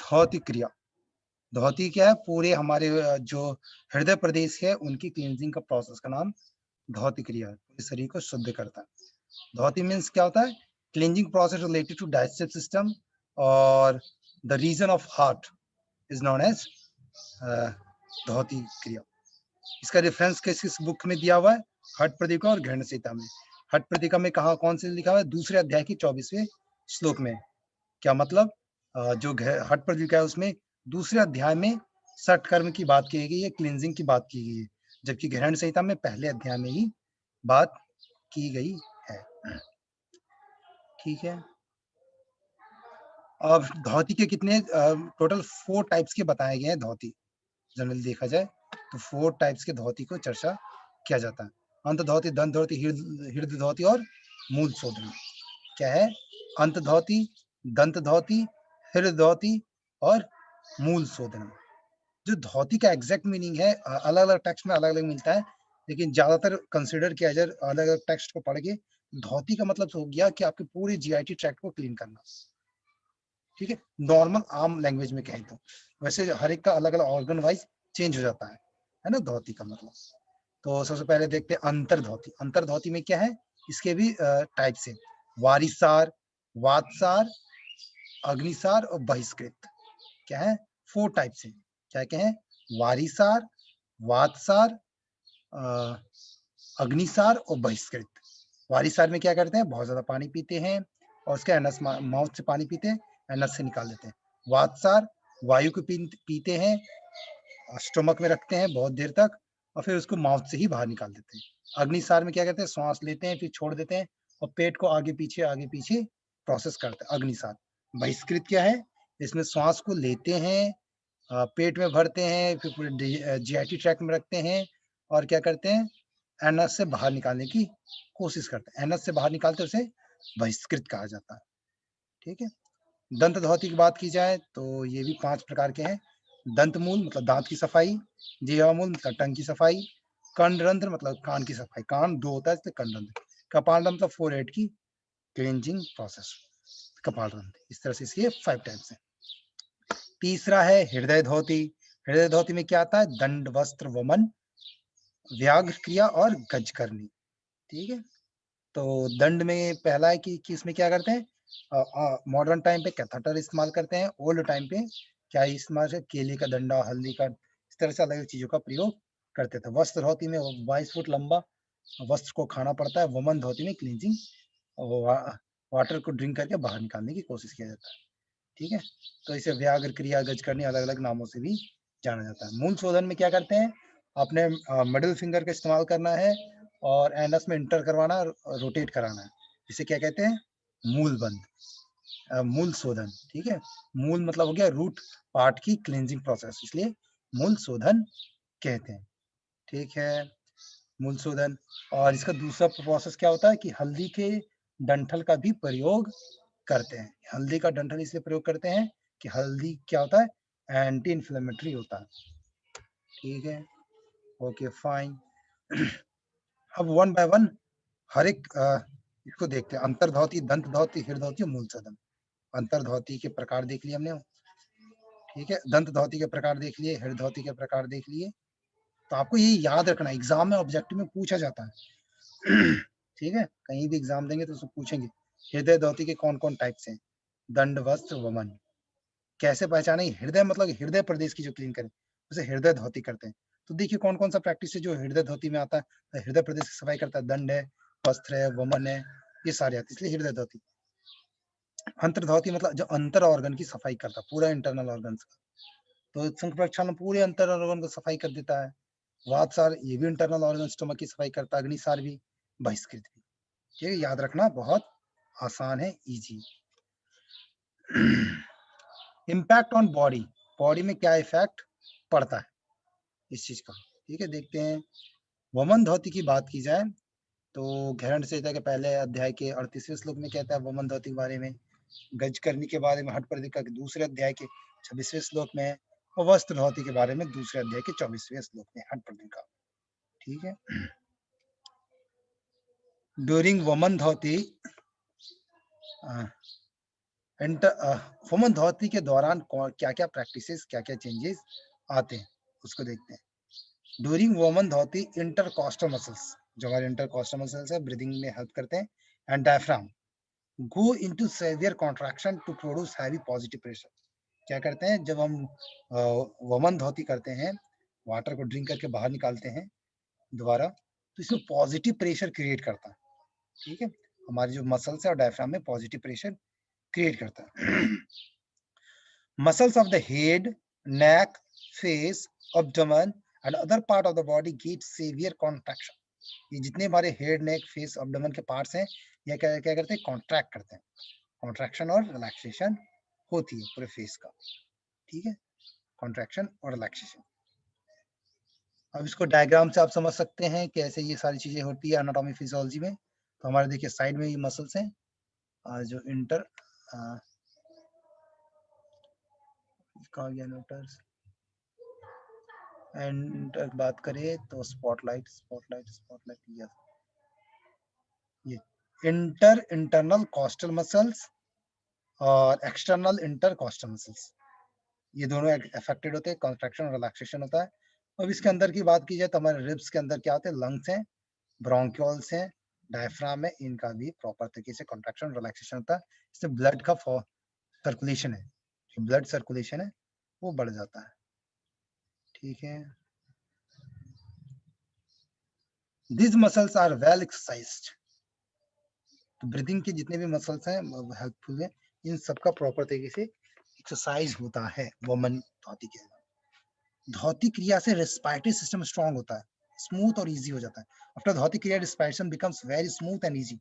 धौति क्रिया। धौति क्या है? पूरे हमारे जो हृदय प्रदेश है उनकी क्लींजिंग का प्रोसेस का नाम धौति क्रिया है। पूरे शरीर को शुद्ध करता है। धौति मीन्स क्या होता है? Cleansing process related to digestive system और the region of heart is known as dhauti kriya. इसका रेफरेंस किस बुक में दिया हुआ है? हठ प्रदीपिका और घृण संहिता में। हठ प्रदीपिका में कहा, कौन से लिखा हुआ है? दूसरे अध्याय की 24वें श्लोक में। क्या मतलब? जो हठ प्रदीपिका है उसमें दूसरे अध्याय में सठकर्म की बात की गई है, क्लींजिंग की बात की गई है, जबकि घृण संहिता में पहले अध्याय में ही बात की गई है। ठीक है। अब धौति के कितने टोटल 4 टाइप्स के बताए गए हैं धौति। जनरली देखा जाए तो 4 टाइप्स के धौति को चर्चा किया जाता है। अंत धौति, दंत धौति, हृदय धौति और मूल शोधन। क्या है? अंत धौति, दंत धौति, हृदय धौति और मूल शोधन। जो धौति का एग्जैक्ट मीनिंग है अलग अलग टेक्स्ट में अलग अलग मिलता है, लेकिन ज्यादातर कंसिडर किया जाए अलग अलग टेक्स्ट को पढ़ के, धौति का मतलब हो गया कि आपके पूरे जीआईटी ट्रैक्ट को क्लीन करना। ठीक है, नॉर्मल आम लैंग्वेज में कहें तो। वैसे हर एक का अलग अलग ऑर्गन वाइज चेंज हो जाता है ना धौति का मतलब। तो सबसे पहले देखते हैं अंतर्धौति। अंतर्धौति में क्या है? इसके भी टाइप्स है, वारिसार, वातसार, अग्निसार और बहिष्कृत। क्या है? 4 टाइप्स है। क्या क्या है? वारिसार, वातसार, अग्निसार और बहिष्कृत। वारिसार में क्या करते हैं? बहुत ज्यादा पानी पीते हैं और उसके एनस माउथ से पानी पीते हैं, एनस से निकाल देते हैं। वातसार वायु को पीते हैं, स्टोमक में रखते हैं बहुत देर तक और फिर उसको माउथ से ही बाहर निकाल देते हैं। अग्निसार में क्या करते हैं? श्वास लेते हैं फिर छोड़ देते हैं और पेट को आगे पीछे प्रोसेस करते हैं, अग्निसार। बहिष्कृत क्या है? इसमें श्वास को लेते हैं, पेट में भरते हैं, फिर पूरे जीआईटी ट्रैक्ट में रखते हैं और क्या करते हैं? एनस से बाहर निकालने की कोशिश करते हैं। एनस से बाहर निकालते उसे बहिष्कृत कहा जाता है। ठीक है। दंत धौति की बात की जाए तो ये भी 5 प्रकार के हैं। दंत मूल मतलब दांत की सफाई, जीवा मूल मतलब टंग की सफाई, कर्णरंध्र मतलब कान की सफाई, कान 2 होता है इसलिए कर्णरंध्र, कपाल मतलब फोरहेड की क्लींजिंग प्रोसेस, कपाल रंध्र। इस तरह से इसके 5 टाइप्स हैं। तीसरा है हृदय धौति। हृदय धौति में क्या आता है? दंड, वस्त्र, वमन, व्याघ्र क्रिया और गज करनी। ठीक है। तो दंड में पहला है कि इसमें क्या करते हैं? मॉडर्न टाइम पे कैथेटर इस्तेमाल करते हैं, ओल्ड टाइम पे क्या इस्तेमाल है? केले का डंडा, हल्दी का, इस तरह से अलग अलग चीजों का प्रयोग करते थे। वस्त्र धोती में 22 फुट लंबा वस्त्र को खाना पड़ता है। वमन धोती में क्लींजिंग वाटर को ड्रिंक करके बाहर निकालने की कोशिश किया जाता है। ठीक है। तो इसे व्याघ्र क्रिया, गज करनी अलग अलग नामों से भी जाना जाता है। मूल शोधन में क्या करते हैं? अपने मिडिल फिंगर का इस्तेमाल करना है और एनस में इंटर करवाना, रोटेट कराना है। इसे क्या कहते हैं? मूल बंद, मूल शोधन। ठीक है। मूल मतलब हो गया रूट पार्ट की क्लींजिंग प्रोसेस, इसलिए मूल शोधन कहते हैं। ठीक है, मूल शोधन। और इसका दूसरा प्रोसेस क्या होता है कि हल्दी के डंठल का भी प्रयोग करते हैं। हल्दी का डंठल इसलिए प्रयोग करते हैं कि हल्दी क्या होता है? एंटी इन्फ्लेमेटरी होता है। ठीक है, ओके फाइन। अब वन बाय वन हर एक इसको देखते हैं। अंतर्धौती, दंत धौती, हृदय धौती और मूल शोधन। अंतर्धौती के प्रकार देख लिए हमने। ठीक है, दंत धौती के प्रकार देख लिए, हृदय धौती के प्रकार देख लिए। तो आपको ये याद रखना, एग्जाम में ऑब्जेक्टिव में पूछा जाता है। ठीक है, कहीं भी एग्जाम देंगे तो उसको पूछेंगे हृदय धौती के कौन कौन टाइप्स हैं। दंड, वस्त्र, वमन। कैसे पहचाने? हृदय मतलब हृदय प्रदेश की जो क्लीन करें उसे हृदय धौती करते हैं। तो देखिए कौन कौन सा प्रैक्टिस है जो हृदय धौती में आता है। हृदय प्रदेश की सफाई करता है, दंड है, वस्त्र है, वमन है, ये सारे आते हैं, इसलिए हृदय धौती। अंतर्धौती मतलब जो अंतर ऑर्गन की सफाई करता है, पूरा इंटरनल ऑर्गन का। तो संघ प्रक्षालन पूरे अंतर ऑर्गन को सफाई कर देता है। वातसार ये भी इंटरनल ऑर्गन स्टोमक की सफाई करता है। अग्निसार भी, बहिष्कृत भी। ठीक है, याद रखना बहुत आसान है, easy. Impact on body. Body में क्या इफेक्ट पड़ता है इस चीज का? ठीक है, देखते हैं। वमन धौती की बात की जाए तो घृण संहिता के पहले अध्याय के 38वें श्लोक में कहता है वमन धौती के बारे में। गज करनी के बारे में हठ प्रदीपिका के दूसरे अध्याय के 26वें श्लोक में है। और वस्त्र धौती के बारे में दूसरे अध्याय के 24वें श्लोक में हठ प्रदीपिका। ठीक है। ड्यूरिंग वमन धौती वुमन धोती के दौरान क्या क्या प्रैक्टिसेस, क्या क्या चेंजेस आते हैं उसको देखते हैं। During vaman dhauti intercostal muscles, जो हमारे इंटरकॉस्टल मसल्स है ब्रीदिंग में हेल्प करते हैं, and diaphragm go into severe contraction to produce heavy positive pressure. क्या करते हैं जब हम वमन धोती करते हैं, वाटर को ड्रिंक करके बाहर निकालते हैं दोबारा, तो इसमें पॉजिटिव प्रेशर क्रिएट करता है। ठीक है, हमारी जो मसल्स है और डायफ्राम में पॉजिटिव प्रेशर क्रिएट करता है। Muscles of the head, neck, face, abdomen and other part of the body get severe contraction. ये जितने हमारे हेड, नेक, फेस, एब्डोमेन के पार्ट्स हैं, ये क्या क्या करते हैं, कॉन्ट्रैक्ट करते हैं। कॉन्ट्रैक्शन और रिलैक्सेशन होती है पूरे फेस का। ठीक है, कॉन्ट्रैक्शन और रिलैक्सेशन। अब इसको डायग्राम से आप समझ सकते हैं कैसे ये सारी चीजें होती है एनाटॉमी फिजियोलॉजी में। तो हमारे देखिए साइड में ये मसल्स हैं, जो इंटर एंड बात करें तो स्पॉटलाइट स्पॉटलाइट स्पॉटलाइट, ये इंटरनल कॉस्टल मसल्स और एक्सटर्नल इंटरकॉस्टल मसल्स, ये दोनों अफेक्टेड होते हैं, कॉन्ट्रैक्शन और रिलैक्सेशन होता है। अब इसके अंदर की बात की जाए तो हमारे रिब्स के अंदर क्या होते हैं, लंग्स हैं, ब्रोंकियोल्स हैं, डायफ्राम है, इनका भी प्रॉपर तरीके से कॉन्ट्रैक्शन और रिलैक्सेशन होता है। इससे ब्लड का सर्कुलेशन है, जो ब्लड सर्कुलेशन है वो बढ़ जाता है। ठीक है, this muscles are well exercised. तो ब्रीदिंग के जितने भी मसल्स हैं हेल्पफुल है, इन सबका प्रॉपर तरीके से एक्सरसाइज होता है वुमन धोती के। धोती क्रिया से रेस्पिरेटरी सिस्टम स्ट्रांग होता है, स्मूथ और इजी हो जाता है। आफ्टर धोती क्रिया respiration becomes very smooth and easy.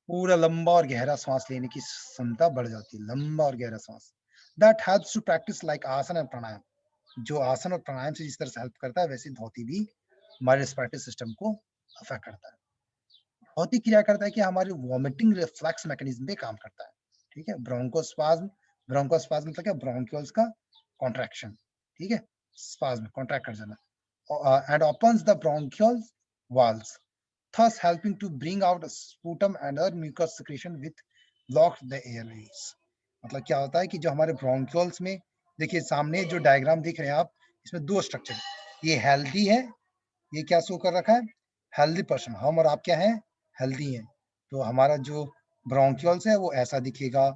पूरा लंबा और गहरा सांस लेने की क्षमता बढ़ जाती है, लंबा और गहरा सांस। That helps to practice like asana and pranayama. जो आसन और प्राणायाम से जिस तरह से हेल्प करता है, वैसे धोती भी हमारे रेस्पिरेटरी सिस्टम को अफेक्ट करता है। धोती क्रिया करता है कि हमारी वॉमिटिंग रिफ्लेक्स मैकेनिज्म पे काम करता है। ठीक है, ब्रोंकोस्पाज्म, ब्रोंकोस्पाज्म मतलब क्या, ब्रोंकियोल्स का कॉन्ट्रैक्शन। ठीक है, स्पाज्म कॉन्ट्रैक्ट कर जाना, and opens the bronchial valves, thus helping to bring out sputum and other mucus secretion with block the airways। मतलब क्या होता है कि जो हमारे ब्रोंकियल्स में, देखिए सामने जो डायग्राम दिख रहे हैं आप, इसमें दो स्ट्रक्चर, ये हेल्दी है, ये क्या शो कर रखा है, हेल्दी पर्सन, हम और आप क्या है, हेल्दी हैं। तो हमारा जो ब्रोंकियल्स है वो ऐसा दिखेगा,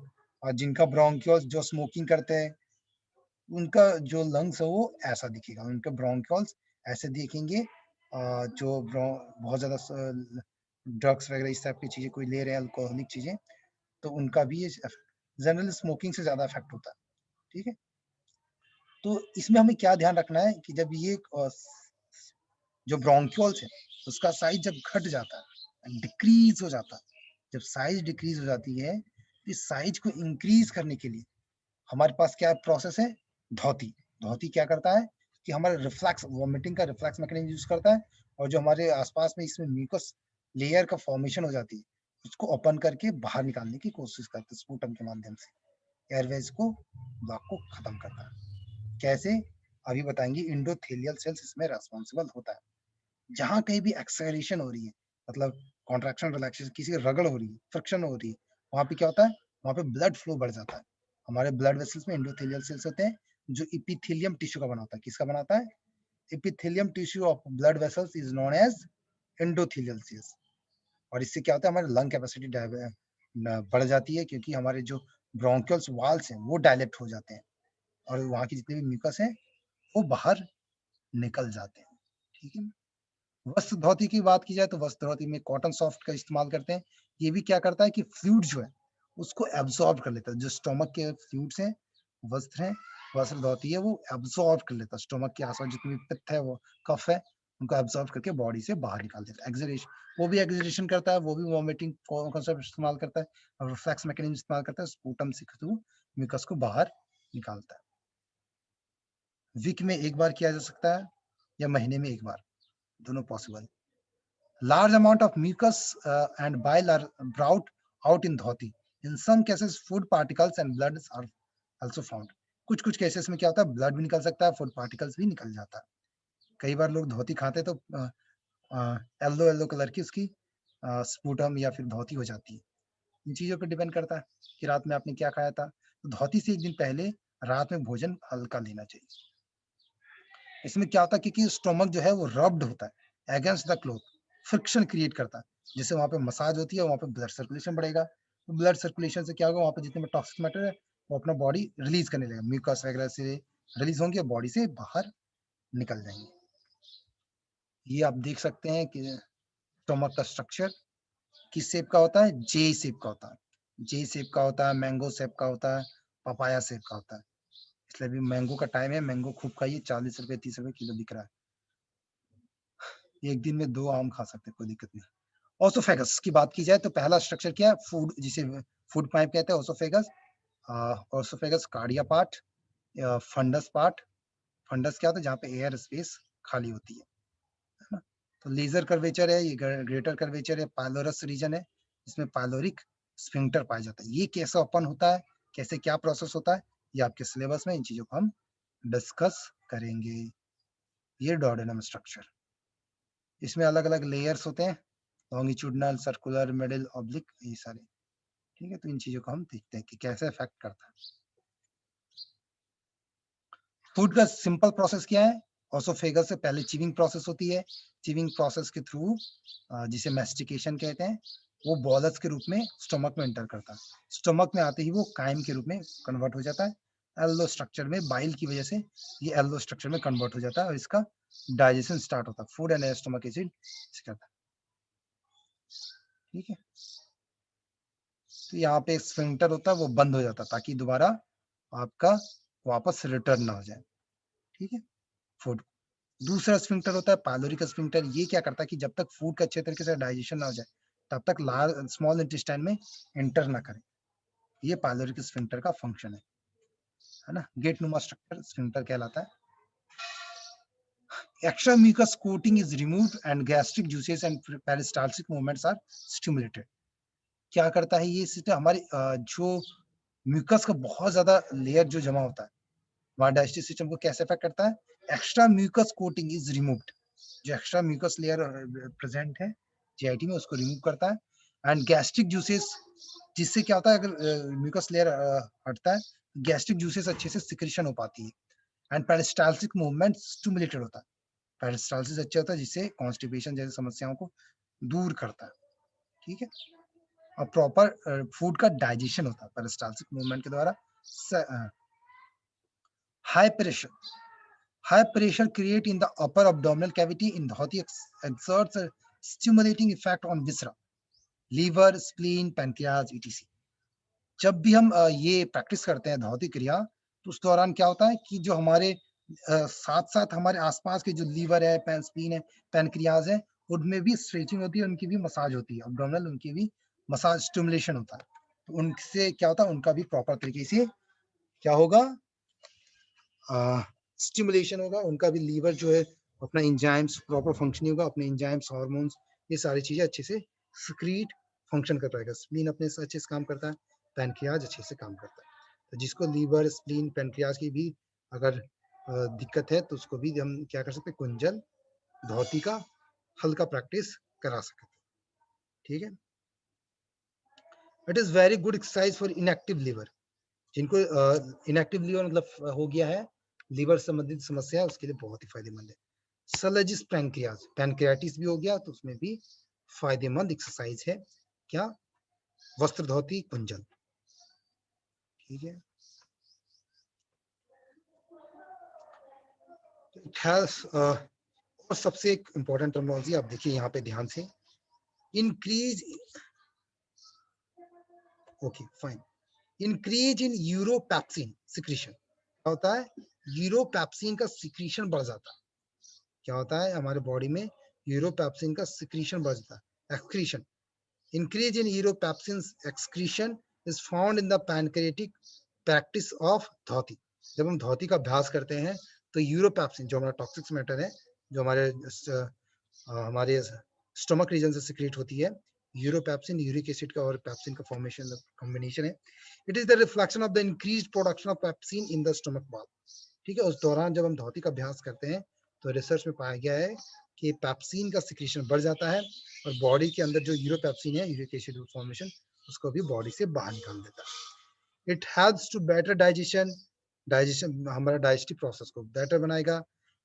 और जिनका ब्रोंकियल्स जो स्मोकिंग करते हैं उनका जो लंग्स है वो ऐसा दिखेगा, उनके ब्रोंकियल्स ऐसे दिखेंगे। जो बहुत ज्यादा ड्रग्स वगैरह इस टाइप की चीजें कोई ले रहे हैं, अल्कोहलिक चीजें, तो उनका भी ये जनरली स्मोकिंग से ज्यादा इफेक्ट होता है। ठीक है, तो इसमें हमें क्या ध्यान रखना है कि जब ये जो ब्रोंकियल्स है उसका साइज जब घट जाता है, डिक्रीज हो जाता है, जब साइज डिक्रीज हो जाती है, तो इस साइज को इंक्रीज करने के लिए हमारे पास क्या प्रोसेस है, धोती। धोती क्या करता है कि हमारे रिफ्लेक्स, वॉमिटिंग का रिफ्लेक्स मैकेनिज्म यूज करता है, और जो हमारे आसपास में इसमें म्यूकस लेयर का फॉर्मेशन हो जाती है, उसको ओपन करके बाहर निकालने की कोशिश करते हैं स्पूटम के माध्यम से, एयरवेज को, ब्लॉक को खत्म करता है। कैसे, अभी बताएंगे। इंडोथेलियल सेल्स इसमें रेस्पॉन्सिबल होता है। जहां कहीं भी एक्सेलरेशन हो रही है, मतलब कॉन्ट्रैक्शन रिलैक्सेशन, किसी रगड़ हो रही है, फ्रिक्शन हो रही है, वहां पे क्या होता है, वहां पे ब्लड फ्लो बढ़ जाता है। हमारे ब्लड वेसल्स में एंडोथेलियल सेल्स होते हैं, जो इपिथेलियम टिश्यू का बनाता है। किसका बनाता है, epithelium tissue of blood vessels is known as endothelial cells. और इससे क्या होता है, हमारे लंग कैपेसिटी बढ़ जाती है, क्योंकि हमारे जो ब्रोंकियल्स वाल्स हैं वो डायलेक्ट हो जाते हैं, और वहां की जितने भी म्यूकस है वो बाहर निकल जाते हैं। ठीक है, वस्त्र धोती की बात की जाए तो वस्त्र धोती में कॉटन सॉफ्ट का इस्तेमाल करते हैं। ये भी क्या करता है कि फ्लूइड जो है उसको एब्सॉर्ब कर लेता है। जो स्टोमक के फ्लूइड्स हैं, वस्त्र है, वस्त्र धोती है, वो एब्सॉर्ब कर लेता है। स्टोमक के आसपास जितनी भी पित्त है, वो कफ है, उनको एब्सॉर्ब करके बॉडी से बाहर निकाल देता है। एक्सरेशन, वो भी एक्सरेशन करता है, वो भी वॉमिटिंग कॉन्सेप्ट इस्तेमाल करता है, और रिफ्लेक्स मैकेनिज्म इस्तेमाल करता है, स्पूटम से थ्रू म्यूकस को बाहर निकालता है। वीक में एक बार किया जा सकता है या महीने में एक बार, दोनों possible. Large amount of mucus and bile are brought out in dhoti. In some cases, food particles and blood are also found. कुछ कुछ केसेस में क्या होता है, ब्लड भी निकल सकता है, फूड पार्टिकल्स भी निकल जाता है। कई बार लोग धोती खाते तो येलो येलो कलर की उसकी स्पूटम या फिर धोती हो जाती है। इन चीजों पर डिपेंड करता है कि रात में आपने क्या खाया था। तो धौती से एक दिन पहले रात में भोजन हल्का लेना चाहिए। इसमें क्या होता है, क्योंकि स्टोमक जो है वो रब्ड होता है against the cloth, friction create करता है, जिससे वहां पे मसाज होती है, वहां पे ब्लड सर्कुलेशन बढ़ेगा। तो ब्लड सर्कुलेशन से क्या होगा, वहां पे जितने में टॉक्सिक मैटर है वो अपना बॉडी रिलीज करने लगेगा, म्यूकस वगैरह से रिलीज होंगे और बॉडी से बाहर निकल जाएंगे। ये आप देख सकते हैं कि स्टोमक का स्ट्रक्चर किस शेप का होता है, जे शेप का होता है। जे शेप का होता है, मैंगो शेप का होता है, पपाया शेप का होता है। इसलिए अभी मैंगो का टाइम है, मैंगो खूब खाइए, 40 रुपए 30 रुपए किलो बिक रहा है। एक दिन में 2 आम खा सकते हैं, कोई दिक्कत नहीं। ओसोफेगस की बात की जाए तो पहला स्ट्रक्चर क्या है, फूड, जिसे फूड पाइप कहते हैं, oesophagus. Oesophagus cardia part, fundus part. Fundus क्या होता है, जहाँ पे एयर स्पेस खाली होती है ना। तो लेजर कर्वेचर है, ये ग्रेटर कर्वेचर है, पाइलोरस रीजन है, इसमें पाइलोरिक स्फिंक्टर पाया जाता है। ये कैसे ओपन होता है, कैसे क्या प्रोसेस होता है, ये आपके सिलेबस में इन चीजों को हम डिस्कस करेंगे। ये डोडेनम स्ट्रक्चर, इसमें अलग अलग लेयर्स होते हैं, लॉन्गिट्यूडनल, सर्कुलर, मिडिल, ऑब्लिक, ये सारे। ठीक है, तो इन चीजों को हम देखते हैं कि कैसे इफेक्ट करता है। फूड का सिंपल प्रोसेस क्या है, ओसोफेगस से पहले चीविंग प्रोसेस होती है। चीविंग प्रोसेस के थ्रू, जिसे मैस्टिकेशन कहते हैं, वो बॉलस के रूप में स्टोमक में एंटर करता है। स्टोमक में आते ही वो काइम के रूप में कन्वर्ट हो जाता है। एल्लो स्ट्रक्चर में बाइल की वजह से ये एल्लो स्ट्रक्चर में कन्वर्ट हो जाता है और इसका डाइजेशन स्टार्ट होता है। फूड एंड स्टोमक एसिड करता है। ठीक है, तो यहाँ पे स्फिंक्टर होता है, वो बंद हो जाता है ताकि दोबारा आपका वापस रिटर्न ना हो जाए। ठीक है, फूड। दूसरा स्फिंक्टर होता है पाइलोरिक स्फिंक्टर। ये क्या करता है कि जब तक फूड का अच्छे तरीके से डाइजेशन ना हो जाए तब तक लार्ज स्मॉल इंटेस्टाइन में एंटर ना करे। ये पाइलोरिक स्फिंक्टर का फंक्शन है ना। गेट नुमा स्ट्रक्चर स्फिंक्टर कहलाता है। Extra mucus coating is removed and gastric juices and peristaltic movements are stimulated. क्या करता है ये सिस्टम, हमारे जो म्यूकस का बहुत ज्यादा लेयर जो जमा होता है वहां डाइजेस्टिव सिस्टम को कैसे इफेक्ट करता है, extra mucus coating is removed. जो एक्स्ट्रा म्यूकस लेयर प्रेजेंट है जीआईटी में उसको रिमूव करता है। एंड गैस्ट्रिक जूसेस, जिससे क्या होता है अगर म्यूकस लेयर हटता है, गैस्ट्रिक जूसेस अच्छे से सिक्रेशन हो पाती है। एंड पेरिस्टाल्सिक मूवमेंट स्टिमुलेटेड होता है। पेरिस्टाल्सिस अच्छा होता है जिससे कॉन्स्टिपेशन जैसी समस्याओं को दूर करता है। ठीक है, और प्रॉपर फूड का डाइजेशन होता है पेरिस्टाल्सिक मूवमेंट के द्वारा। High pressure, high pressure create in the upper abdominal cavity in Dhoti exerts a stimulating effect on viscera, liver, spleen, pancreas, etc. जब भी हम ये प्रैक्टिस करते हैं धौती क्रिया, तो उस दौरान क्या होता है कि जो हमारे साथ साथ हमारे आसपास के जो लीवर है, स्प्लीन है, पैनक्रियाज है, उनमें भी स्ट्रेचिंग होती है, उनकी भी मसाज होती है, अब्डोमिनल उनकी भी मसाज स्टिमुलेशन होता है। तो उनसे क्या होता है, उनका भी प्रॉपर तरीके से क्या होगा, स्टिमुलेशन होगा। उनका भी लीवर जो है अपना एंजाइम्स प्रॉपर फंक्शनिंग होगा, अपने एंजाइम्स, हार्मोन्स, ये सारी चीजें अच्छे से सिक्रीट फंक्शन कर पाएगा। स्प्लीन अपने से अच्छे से काम करता है, पैनक्रियाज अच्छे से काम करता है। तो जिसको लीवर, स्प्लीन, पैनक्रियाज की भी अगर दिक्कत है तो उसको भी हम क्या कर सकते हैं, कुंजल धौती का हल्का प्रैक्टिस करा सकते हैं। ठीक है, it is very good exercise for inactive liver. जिनको इनएक्टिव लीवर मतलब हो गया है, लीवर संबंधित समस्या है, उसके लिए बहुत ही फायदेमंद है। सलेजिस पैनक्रियाज, पैनक्रियाटिस भी हो गया तो उसमें भी फायदेमंद एक्सरसाइज है क्या, वस्त्र धोती कुंजल। ठीक है, और सबसे एक इंपॉर्टेंट टर्मिनोलॉजी आप देखिए यहाँ पे ध्यान से, increase, okay fine, increase in uropepsin secretion. क्या होता है, यूरोपैप्सिन का सिक्रीशन बढ़ जाता है। क्या होता है, हमारे बॉडी में यूरोपैप्सिन का सिक्रीशन बढ़ जाता है, excretion. Increase in uropapsin excretion is found in the pancreatic practice of धौती। जब हम धौती का अभ्यास करते हैं तो यूरोपैप्सिन जो हमारा टॉक्सिक मैटर है, जो हमारे स्टोमक रीजन से सिक्रेट होती है, यूरोपैप्सिन यूरिक एसिड का और पैप्सिन का फॉर्मेशन कॉम्बिनेशन है। It is the reflection of the increased production of pepsin in the stomach wall. ठीक है, उस दौरान जब हम धौती का अभ्यास करते हैं तो रिसर्च में पाया गया है कि पैप्सिन का सिक्रीशन बढ़ जाता है और बॉडी के अंदर जो यूरोपैप्सिन है, यूरिक एसिड फॉर्मेशन, उसको भी बॉडी से बाहर निकाल देता है। It helps to better digestion, digestion हमारा डाइजेस्टिव प्रोसेस को बेटर बनाएगा,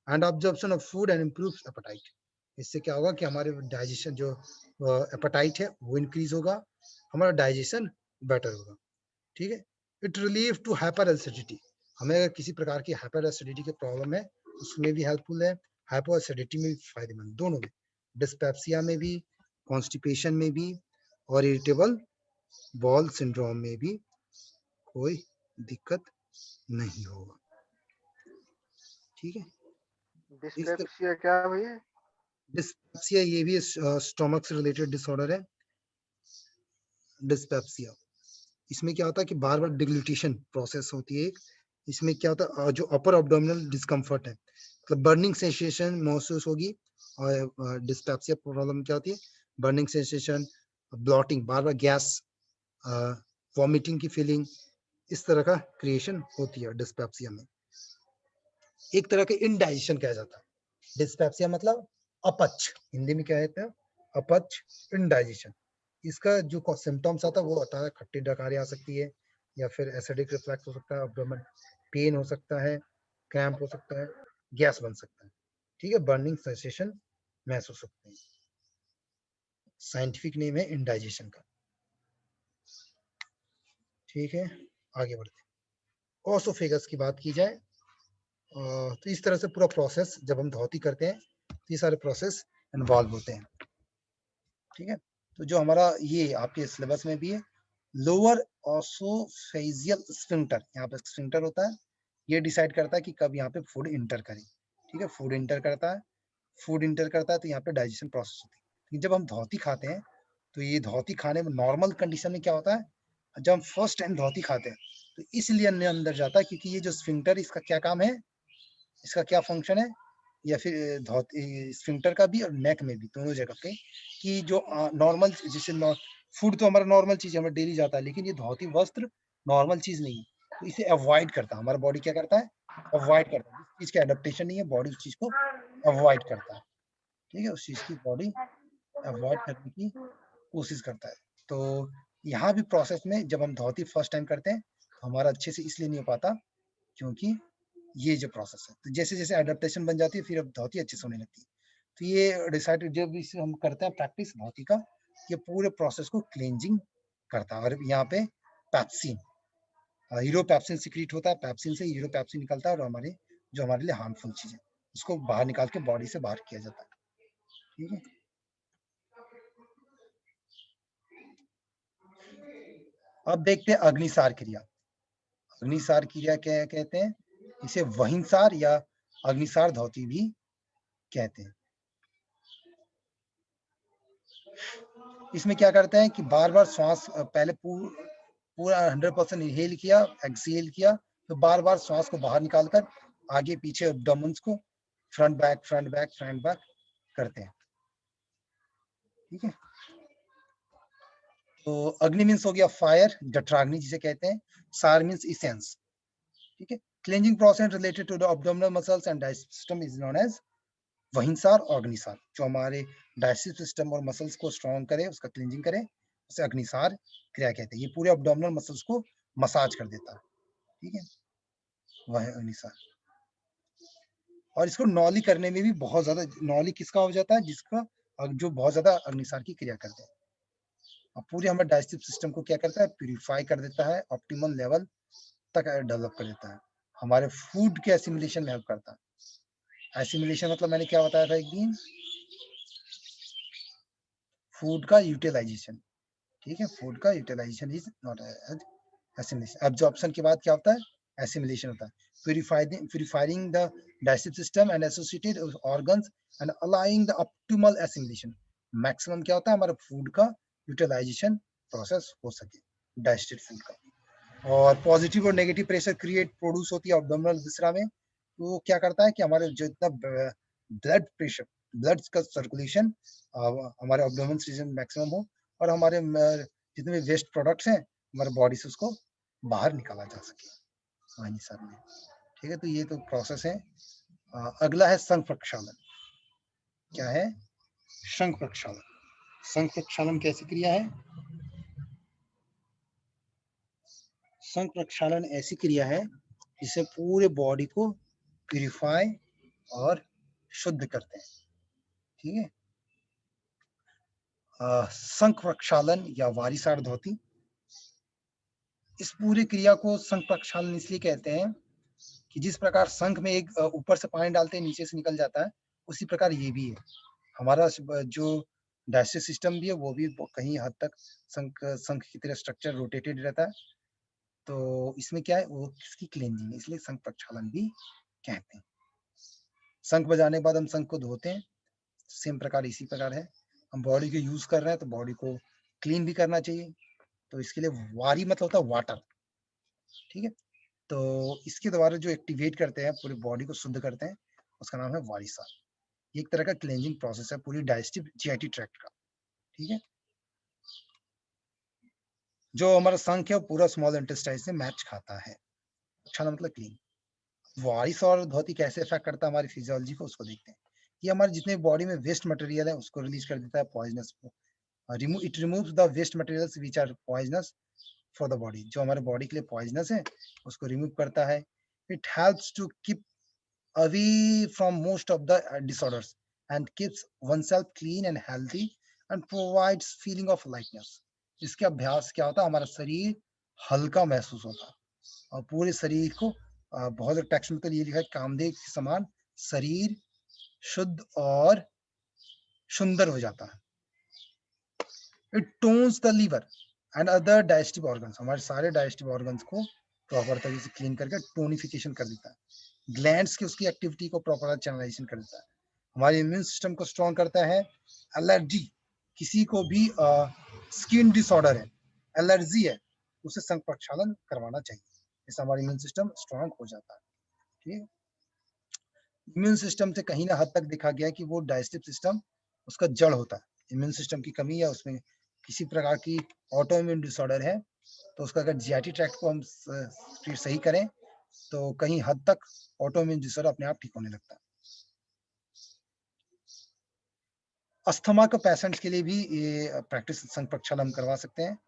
and absorption of food and improves appetite. इससे क्या होगा कि हमारे डाइजेशन जो एपेटाइट है वो इंक्रीज होगा, हमारा डाइजेशन बेटर होगा। ठीक है। It relieve to hyper acidity, हमें अगर किसी प्रकार की हाइपर एसिडिटी की प्रॉब्लम है उसमें भी हेल्पफुल है, हाइपर एसिडिटी में भी फायदेमंद, दोनों में, डिस्पेप्सिया में भी, कॉन्स्टिपेशन में भी, और इरिटेबल बॉल सिंड्रोम में भी कोई दिक्कत नहीं होगा। ठीक है। डिस्पेप्सिया क्या है भैया? डिस्पेप्सिया ये भी स्टोमक से रिलेटेड डिसऑर्डर है, डिस्पेप्सिया। इसमें क्या होता है कि बार बार डिग्लूटेशन प्रोसेस होती है एक, इसमें क्या होता है जो अपर एब्डोमिनल डिस्कम्फर्ट है, मतलब बर्निंग सेंसेशन महसूस होगी, और डिस्पेप्सिया प्रॉब्लम क्या होती है, बर्निंग सेंसेशन, ब्लॉटिंग, बार बार गैस, वॉमिटिंग की फीलिंग, इस तरह का क्रिएशन होती है डिस्पेप्सिया में। एक तरह के इनडाइजेशन कहा जाता है, डिस्पेप्सिया मतलब अपच, हिंदी में क्या कहते हैं, अपच, इनडाइजेशन। इसका जो सिम्टम्स आता है वो आता है खट्टी डकारी आ सकती है, या फिर एसिडिक रिफ्लक्स हो सकता है, एब्डोमेन पेन हो सकता है, क्रैम्प हो सकता है, गैस बन सकता है। ठीक है, बर्निंग सेंसेशन महसूस होते हैं। साइंटिफिक नेम है इनडाइजेशन का। ठीक है, आगे बढ़ते हैं। ओसोफेगस की बात की जाए तो इस तरह से पूरा प्रोसेस जब हम धोती करते हैं तो ये सारे प्रोसेस इन्वॉल्व होते हैं। ठीक है, तो जो हमारा ये आपके सिलेबस में भी है, लोअर ओसोफेजियल स्फिंक्टर, यहाँ पे स्फिंक्टर होता है, ये डिसाइड करता है कि कब यहाँ पे फूड इंटर करें। ठीक है, फूड इंटर करता है, फूड इंटर करता है तो यहाँ पे डाइजेशन प्रोसेस होती है। जब हम धोती खाते हैं तो ये धोती खाने में नॉर्मल कंडीशन में क्या होता है, जब हम फर्स्ट टाइम धोती खाते हैं तो इसलिए अंदर जाता है क्योंकि ये जो स्फिंक्टर, इसका क्या काम है, इसका क्या फंक्शन है, या फिर धोती स्फिंक्टर का भी और नेक में भी, दोनों जगह पे, कि जो नॉर्मल, जैसे फूड तो हमारा नॉर्मल चीज है, हमारा डेली जाता है, लेकिन ये धोती वस्त्र नॉर्मल चीज नहीं है, तो इसे अवॉइड करता है हमारा बॉडी, क्या करता है, अवॉइड करता है, जिस चीज का एडेप्टेशन नहीं है बॉडी उस चीज को अवॉइड करता है। ठीक है, उस चीज की बॉडी अवॉइड करने की कोशिश करता है। तो यहाँ भी प्रोसेस में जब हम धोती फर्स्ट टाइम करते हैं तो हमारा अच्छे से इसलिए नहीं हो पाता क्योंकि ये जो प्रोसेस है, तो जैसे जैसे एडेप्टेशन बन जाती है फिर अब धोती अच्छे से होने लगती है। तो ये डिसाइड जब इसे हम करते हैं प्रैक्टिस धोती का, ये पूरे प्रोसेस को क्लींजिंग करता है। और यहाँ पे पैप्सिन, हीरोपैप्सिन सिक्रीट होता है, पैप्सिन से हीरोपैप्सिन निकलता है और हमारे जो हमारे लिए हार्मफुल चीज है उसको बाहर निकाल के बॉडी से बाहर किया जाता है। ठीक है, अब देखते हैं अग्निसार क्रिया। अग्निसार क्रिया क्या कहते हैं, इसे वहिंसार या अग्निसार धोती भी कहते हैं। इसमें क्या करते हैं कि बार बार श्वास, पहले पूरा 100% इनहेल किया, एक्सहेल किया, तो बार बार श्वास को बाहर निकालकर आगे पीछे एब्डोमेन्स को front back front back front back करते हैं। ठीक है, तो अग्नि मीन्स हो गया फायर, जठराग्नि जिसे कहते हैं, सार मीन्स इसेंस। ठीक है, cleansing process related to the abdominal muscles and digestive system is known as vahnisar और अग्निसार। जो हमारे डाइजेस्टिव सिस्टम और मसल्स को स्ट्रॉन्ग करे, उसका क्लींजिंग करे, उसे अग्निसार क्रिया कहते हैं। ये पूरे एब्डोमिनल मसल्स को मसाज कर देता है। ठीक है, वह है अग्निसार। और इसको नॉली करने में भी बहुत ज्यादा, नॉली किसका हो जाता है, जिसका जो बहुत ज्यादा अग्निसार की क्रिया करते हैं। और पूरे हमारे डाइजेस्टिव सिस्टम को क्या करता है, प्यूरिफाई कर देता है, ऑप्टिमल लेवल तक डेवलप कर देता है, हमारे फूड के एसिमिलेशन में हेल्प करता है। एसिमिलेशन मतलब मैंने क्या बताया था एक दिन, फूड का यूटिलाइजेशन। ठीक है, फूड का utilization is not assimilation. Absorption के बाद क्या होता है, एसिमिलेशन होता है। Purifying the digestive system and associated organs and allowing the optimal assimilation. Maximum क्या होता है, हमारा फूड का यूटिलाइजेशन प्रोसेस हो सके, डाइजेस्टेड फूड का। और पॉजिटिव और नेगेटिव प्रेशर क्रिएट प्रोड्यूस होती है एब्डोमिनल विसरा में। तो वो क्या करता है कि हमारे जितना ब्लड प्रेशर, ब्लड का सर्कुलेशन हमारे एब्डोमिनल रीजन मैक्सिमम हो, और हमारे जितने भी वेस्ट प्रोडक्ट्स हैं हमारे बॉडी से उसको बाहर निकाला जा सके वहीं सर में। ठीक है, तो ये तो प्रोसेस है। अगला है संघ प्रक्षालन। क्या है, संघ प्रक्षालन। संघ प्रक्षालन कैसी क्रिया है, संघ प्रक्षालन ऐसी क्रिया है जिससे पूरे बॉडी को प्यूरिफाई और शुद्ध करते हैं। ठीक है। संघ प्रक्षालन या वारिसार धोती, इस पूरी क्रिया को संघ प्रक्षालन इसलिए कहते हैं कि जिस प्रकार संघ में एक ऊपर से पानी डालते हैं नीचे से निकल जाता है, उसी प्रकार ये भी है। हमारा जो डाइजेस्टिव सिस्टम भी है वो भी कहीं हद तक संघ की तरह स्ट्रक्चर रोटेटेड रहता है। तो इसमें क्या है, वो इसकी क्लींजिंग है, इसलिए संघ प्रक्षालन भी कहते हैं। शंख बजाने के बाद हम शंख को धोते हैं, सेम प्रकार इसी प्रकार है। हम बॉडी को यूज कर रहे हैं तो बॉडी को क्लीन भी करना चाहिए, तो इसके लिए वारी मतलब होता है वाटर। ठीक है। तो इसके द्वारा जो एक्टिवेट करते हैं, पूरी बॉडी को शुद्ध करते हैं, उसका नाम है वारिसार। ये एक तरह का क्लींजिंग प्रोसेस है पूरी डाइजेस्टिव जीआईटी ट्रैक्ट का। ठीक है। जो हमारा शंख है वो पूरा स्मॉल इंटेस्टाइन से मैच खाता है। अच्छा मतलब क्लीन। वारिस और धोती कैसे इफेक्ट करता है हमारी फिजियोलॉजी को, उसको देखते हैं। ये हमारे जितने बॉडी में वेस्ट मटेरियल है उसको रिलीज कर देता है, पॉइजनस को। It removes the waste materials which are poisonous for the body. जो हमारे बॉडी के लिए पॉइजनस है उसको रिमूव करता है। It helps to keep away from most of the disorders and keeps oneself clean and healthy and provides feeling of lightness. इसके अभ्यास क्या होता है, हमारा शरीर हल्का महसूस होता है और पूरे शरीर को बहुत टेक्स्ट में तो ये लिखा है, कामदेव के समान शरीर शुद्ध और सुंदर हो जाता है। It tones the liver and other digestive organs. हमारे सारे डाइजेस्टिव ऑर्गन्स को प्रॉपर तरीके से क्लीन करके टोनिफिकेशन कर देता है। ग्लैंड्स की उसकी एक्टिविटी को प्रॉपर चैनलाइजेशन कर देता है। हमारे इम्यून सिस्टम को स्ट्रॉन्ग करता है। एलर्जी, किसी को भी स्किन डिसऑर्डर है, एलर्जी है, उसे संघ प्रक्षालन करवाना चाहिए, इससे हमारा इम्यून सिस्टम स्ट्रॉन्ग हो जाता है। ठीक है। इम्यून सिस्टम से कहीं ना हद तक देखा गया है कि वो डाइजेस्टिव सिस्टम उसका जड़ होता है। इम्यून सिस्टम की कमी या उसमें किसी प्रकार की ऑटो इम्यून डिसऑर्डर है, तो उसका अगर जीआईटी ट्रैक्ट को हम फिर सही करें तो कहीं हद तक ऑटो इम्यून डिसऑर्डर अपने आप ठीक होने लगता है। अस्थमा के पेशेंट्स के लिए भी ये प्रैक्टिस संघ प्रक्षालन हम करवा सकते हैं,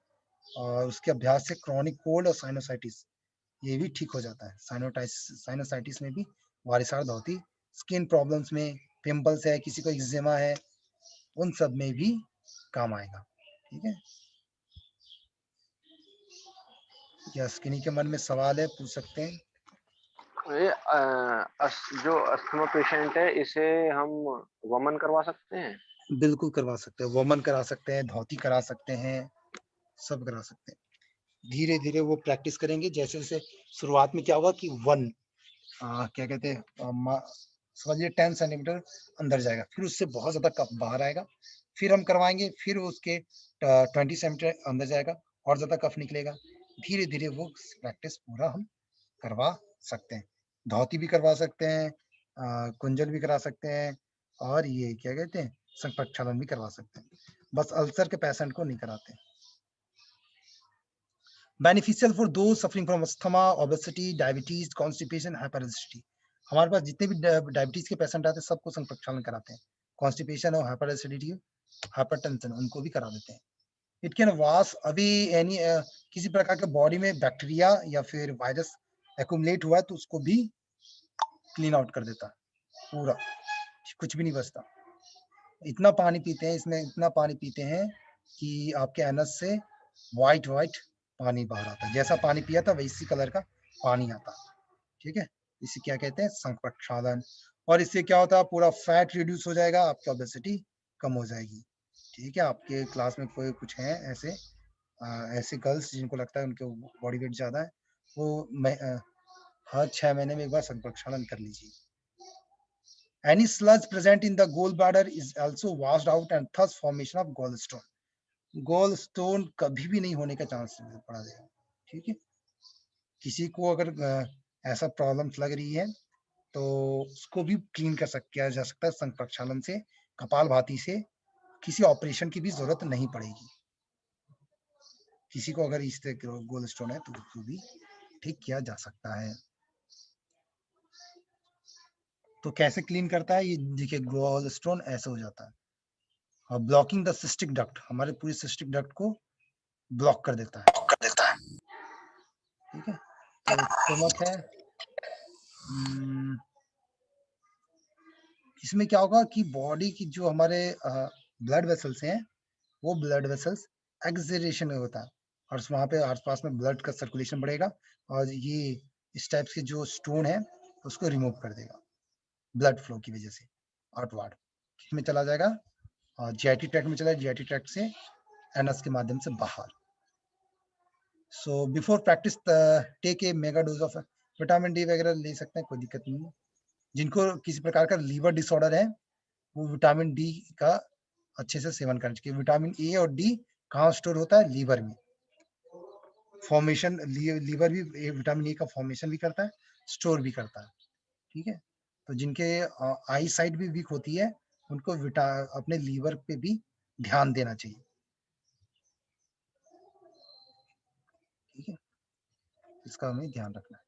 और उसके अभ्यास से क्रॉनिक कोल्ड और साइनोसाइटिस ये भी ठीक हो जाता है। साइनोसाइटिस में भी वारिसार धोती, स्किन प्रॉब्लम्स में, पिंपल्स है, किसी को एक्जिमा है, उन सब में भी काम आएगा। ठीक है। यस, किन्हीं के मन में सवाल है, पूछ सकते हैं। ये जो अस्थमा पेशेंट है इसे हम वमन करवा सकते हैं? बिल्कुल करवा सकते हैं, वमन करा सकते हैं, धोती करा सकते हैं, सब करा सकते हैं। धीरे धीरे वो प्रैक्टिस करेंगे। जैसे जैसे शुरुआत में क्या होगा कि क्या कहते हैं, समझिए 10 सेंटीमीटर अंदर जाएगा, फिर उससे बहुत ज्यादा कफ बाहर आएगा, फिर हम करवाएंगे, फिर उसके 20 सेंटीमीटर अंदर जाएगा और ज्यादा कफ निकलेगा। धीरे धीरे वो प्रैक्टिस पूरा हम करवा सकते हैं। धोती भी करवा सकते हैं, कुंजल भी करा सकते हैं, और ये क्या कहते हैं, संघ प्रक्षालन भी करवा सकते हैं। बस अल्सर के पेशेंट को नहीं कराते। Beneficial for those suffering from asthma, obesity, diabetes, constipation, hyperacidity. हमारे पास जितने भी डायबिटीज के पेशेंट आते हैं सबको संघ प्रक्षालन कराते हैं। कॉन्स्टिपेशन और हाइपरएसिडिटी, हाइपरटेंशन, उनको भी करा देते हैं। It can wash away any किसी प्रकार के बॉडी में बैक्टीरिया या फिर वायरस एक्यूमुलेट हुआ है तो उसको भी क्लीन आउट कर देता है पूरा, कुछ भी नहीं बचता। इतना पानी पीते हैं, इसमें इतना पानी पीते हैं कि आपके एनस से व्हाइट पानी बाहर आता है। जैसा पानी पिया था वैसी कलर का पानी आता है। ठीक है। इसे क्या कहते हैं, संघ प्रक्षालन। और इससे क्या होता है, पूरा फैट रिड्यूस हो जाएगा, आपकी ओबेसिटी कम हो जाएगी। ठीक है। आपके क्लास में कोई कुछ है ऐसे ऐसे गर्ल्स जिनको लगता है उनके बॉडी वेट ज्यादा है, वो हर 6 महीने में एक बार संघ प्रक्षालन कर लीजिए। Any sludge present in the gallbladder is also washed out and thus formation of gallstone. Gallstone कभी भी नहीं होने का चांस पड़ा देगा। ठीक है। किसी को अगर ऐसा प्रॉब्लम लग रही है तो उसको भी क्लीन किया जा सकता है संघ प्रक्षालन से, कपालभाति से। किसी ऑपरेशन की भी जरूरत नहीं पड़ेगी। किसी को अगर इस तरह गोल स्टोन है तो उसको भी ठीक किया जा सकता है। तो कैसे क्लीन करता है, ये देखिए, गोल स्टोन ऐसे हो जाता है और ब्लॉकिंग द सिस्टिक डक्ट, हमारे पूरी सिस्टिक डक्ट को ब्लॉक कर देता है। ठीक है। तो स्टमक है, इसमें क्या होगा कि बॉडी की जो हमारे ब्लड वेसल्स हैं, वो ब्लड वेसल्स एक्सेलरेशन में होता है और वहाँ पे आसपास में ब्लड का सर्कुलेशन बढ़ेगा और ये इस टाइप के जो स्टोन है उसको रिमूव कर देगा ब्लड फ्लो की वजह से आउटवर्ड। किसमें चला जाएगा? जीआईटी ट्रैक्ट में चला जाएगा, जीआईटी ट्रैक्ट से एनस के माध्यम से बाहर। So before practice take a mega dose of vitamin D वगैरह ले सकते हैं, कोई दिक्कत नहीं है। जिनको किसी प्रकार का लीवर डिसऑर्डर है वो विटामिन डी का अच्छे से सेवन करना चाहिए। विटामिन ए और डी कहाँ स्टोर होता है? लीवर में। फॉर्मेशन लीवर भी विटामिन ए का फॉर्मेशन भी करता है, स्टोर भी करता है। ठीक है। तो जिनके आई साइट भी वीक होती है उनको अपने लीवर पे भी ध्यान देना चाहिए। ठीक है, इसका हमें ध्यान रखना है।